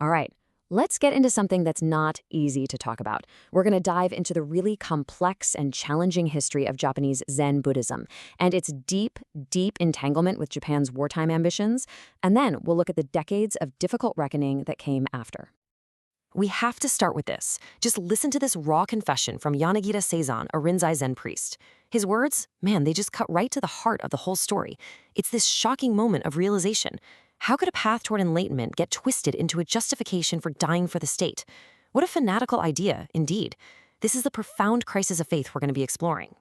All right, let's get into something that's not easy to talk about. We're going to dive into the really complex and challenging history of Japanese Zen Buddhism and its deep, deep entanglement with Japan's wartime ambitions. And then we'll look at the decades of difficult reckoning that came after. We have to start with this. Just listen to this raw confession from Yanagita Seizan, a Rinzai Zen priest. His words, man, they just cut right to the heart of the whole story. It's this shocking moment of realization. How could a path toward enlightenment get twisted into a justification for dying for the state? What a fanatical idea, indeed. This is the profound crisis of faith we're going to be exploring.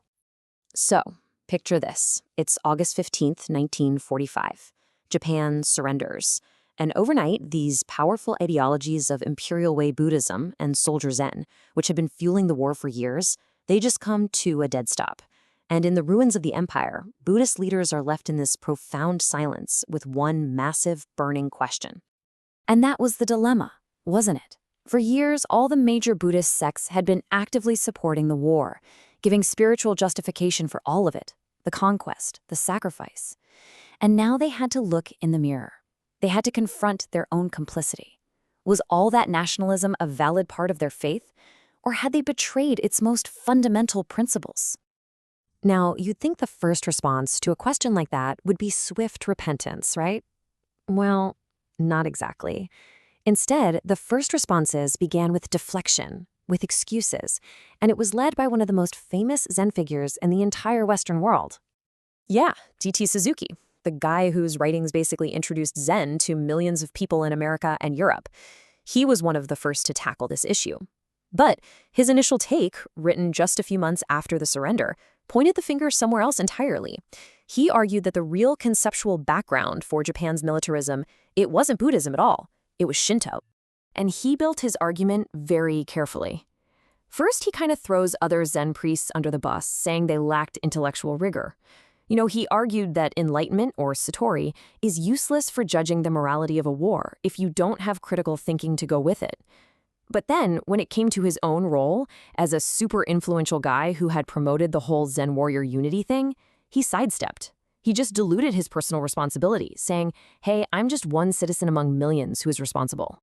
So, picture this. It's August 15th, 1945. Japan surrenders. And overnight, these powerful ideologies of Imperial Way Buddhism and Soldier Zen, which had been fueling the war for years, they just come to a dead stop. And in the ruins of the empire, Buddhist leaders are left in this profound silence with one massive, burning question. And that was the dilemma, wasn't it? For years, all the major Buddhist sects had been actively supporting the war, giving spiritual justification for all of it, the conquest, the sacrifice. And now they had to look in the mirror. They had to confront their own complicity. Was all that nationalism a valid part of their faith, or had they betrayed its most fundamental principles? Now, you'd think the first response to a question like that would be swift repentance, right? Well, not exactly. Instead, the first responses began with deflection, with excuses, and it was led by one of the most famous Zen figures in the entire Western world. Yeah, D.T. Suzuki. The guy whose writings basically introduced Zen to millions of people in America and Europe. He was one of the first to tackle this issue. But his initial take, written just a few months after the surrender, pointed the finger somewhere else entirely. He argued that the real conceptual background for Japan's militarism, it wasn't Buddhism at all. It was Shinto. And he built his argument very carefully. First, he kind of throws other Zen priests under the bus, saying they lacked intellectual rigor. He argued that enlightenment, or satori, is useless for judging the morality of a war if you don't have critical thinking to go with it. But then, when it came to his own role as a super influential guy who had promoted the whole Zen warrior unity thing, he sidestepped. He just diluted his personal responsibility, saying, hey, I'm just one citizen among millions who is responsible.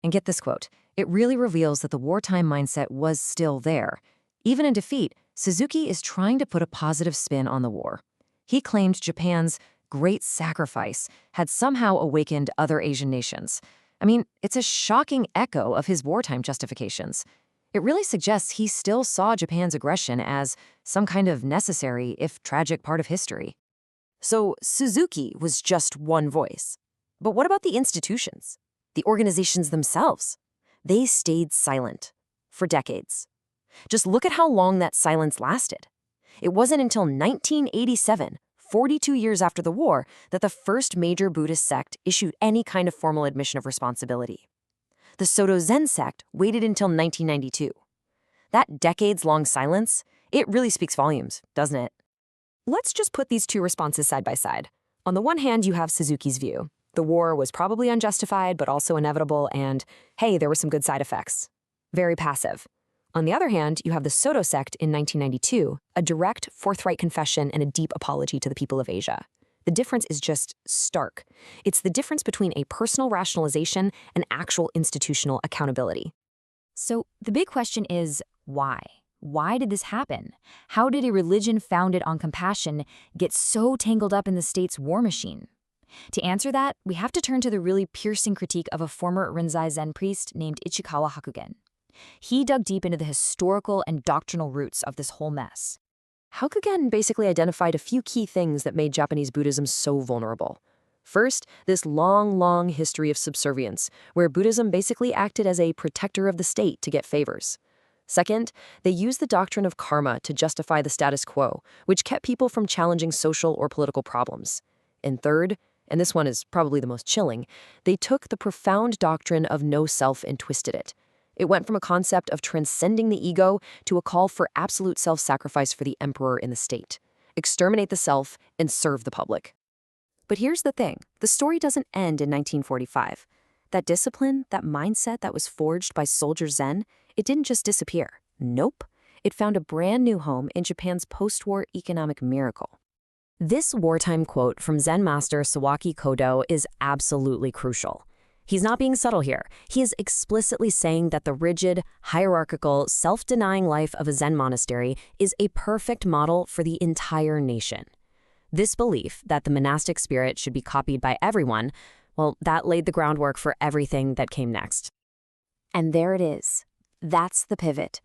And get this quote, it really reveals that the wartime mindset was still there. Even in defeat, Suzuki is trying to put a positive spin on the war. He claimed Japan's great sacrifice had somehow awakened other Asian nations. I mean, it's a shocking echo of his wartime justifications. It really suggests he still saw Japan's aggression as some kind of necessary, if tragic, part of history. So Suzuki was just one voice. But what about the institutions? The organizations themselves? They stayed silent for decades. Just look at how long that silence lasted. It wasn't until 1987, 42 years after the war, that the first major Buddhist sect issued any kind of formal admission of responsibility. The Soto Zen sect waited until 1992. That decades-long silence, it really speaks volumes, doesn't it? Let's just put these two responses side by side. On the one hand, you have Suzuki's view. The war was probably unjustified, but also inevitable, and hey, there were some good side effects. Very passive. On the other hand, you have the Soto sect in 1992, a direct, forthright confession and a deep apology to the people of Asia. The difference is just stark. It's the difference between a personal rationalization and actual institutional accountability. So the big question is, why? Why did this happen? How did a religion founded on compassion get so tangled up in the state's war machine? To answer that, we have to turn to the really piercing critique of a former Rinzai Zen priest named Ichikawa Hakugen. He dug deep into the historical and doctrinal roots of this whole mess. Hakugen basically identified a few key things that made Japanese Buddhism so vulnerable. First, this long history of subservience, where Buddhism basically acted as a protector of the state to get favors. Second, they used the doctrine of karma to justify the status quo, which kept people from challenging social or political problems. And third, and this one is probably the most chilling, they took the profound doctrine of no self and twisted it. It went from a concept of transcending the ego to a call for absolute self-sacrifice for the emperor in the state. Exterminate the self and serve the public. But here's the thing. The story doesn't end in 1945. That discipline, that mindset that was forged by Soldier Zen, it didn't just disappear. Nope. It found a brand new home in Japan's post-war economic miracle. This wartime quote from Zen master Sawaki Kodo is absolutely crucial. He's not being subtle here. He is explicitly saying that the rigid, hierarchical, self-denying life of a Zen monastery is a perfect model for the entire nation. This belief that the monastic spirit should be copied by everyone, well, that laid the groundwork for everything that came next. And there it is. That's the pivot.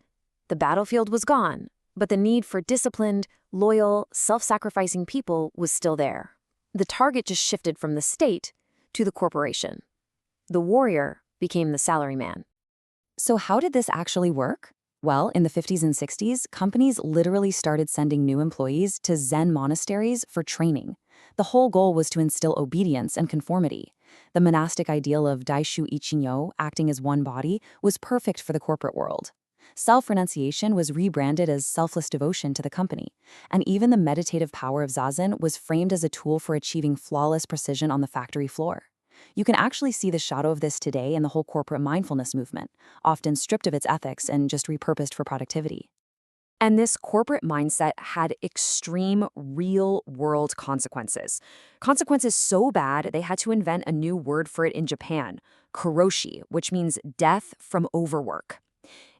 The battlefield was gone, but the need for disciplined, loyal, self-sacrificing people was still there. The target just shifted from the state to the corporation. The warrior became the salaryman. So how did this actually work? Well, in the 50s and 60s, companies literally started sending new employees to Zen monasteries for training. The whole goal was to instill obedience and conformity. The monastic ideal of Daishu Ichinyo, acting as one body, was perfect for the corporate world. Self-renunciation was rebranded as selfless devotion to the company, and even the meditative power of Zazen was framed as a tool for achieving flawless precision on the factory floor. You can actually see the shadow of this today in the whole corporate mindfulness movement, often stripped of its ethics and just repurposed for productivity. And this corporate mindset had extreme real-world consequences. Consequences so bad they had to invent a new word for it in Japan, karoshi, which means death from overwork.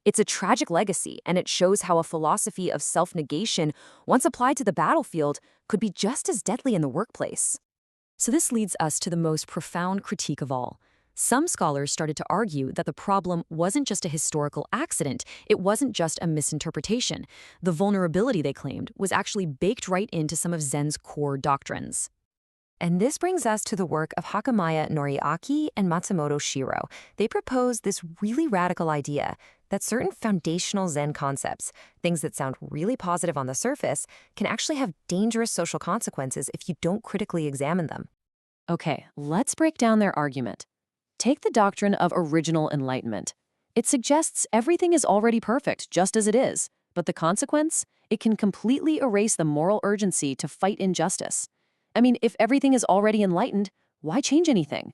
It's a tragic legacy, and it shows how a philosophy of self-negation, once applied to the battlefield, could be just as deadly in the workplace. So this leads us to the most profound critique of all. Some scholars started to argue that the problem wasn't just a historical accident, it wasn't just a misinterpretation. The vulnerability, they claimed, was actually baked right into some of Zen's core doctrines. And this brings us to the work of Hakamaya Noriaki and Matsumoto Shiro. They proposed this really radical idea that certain foundational Zen concepts, things that sound really positive on the surface, can actually have dangerous social consequences if you don't critically examine them. Okay, let's break down their argument. Take the doctrine of original enlightenment. It suggests everything is already perfect, just as it is, but the consequence? It can completely erase the moral urgency to fight injustice. I mean, if everything is already enlightened, why change anything?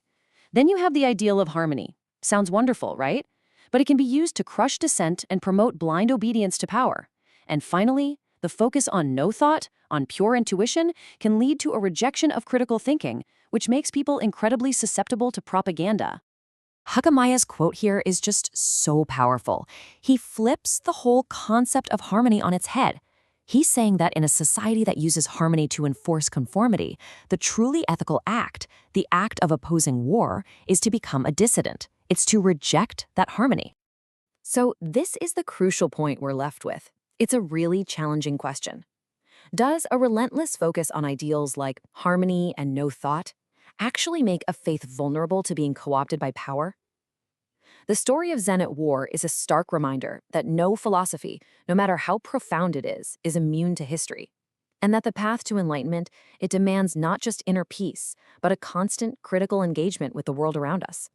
Then you have the ideal of harmony. Sounds wonderful, right? But it can be used to crush dissent and promote blind obedience to power. And finally, the focus on no thought, on pure intuition, can lead to a rejection of critical thinking, which makes people incredibly susceptible to propaganda. Hakamaya's quote here is just so powerful. He flips the whole concept of harmony on its head. He's saying that in a society that uses harmony to enforce conformity, the truly ethical act, the act of opposing war, is to become a dissident. It's to reject that harmony. So this is the crucial point we're left with. It's a really challenging question. Does a relentless focus on ideals like harmony and no thought actually make a faith vulnerable to being co-opted by power? The story of Zen at war is a stark reminder that no philosophy, no matter how profound it is immune to history. And that the path to enlightenment, it demands not just inner peace, but a constant critical engagement with the world around us.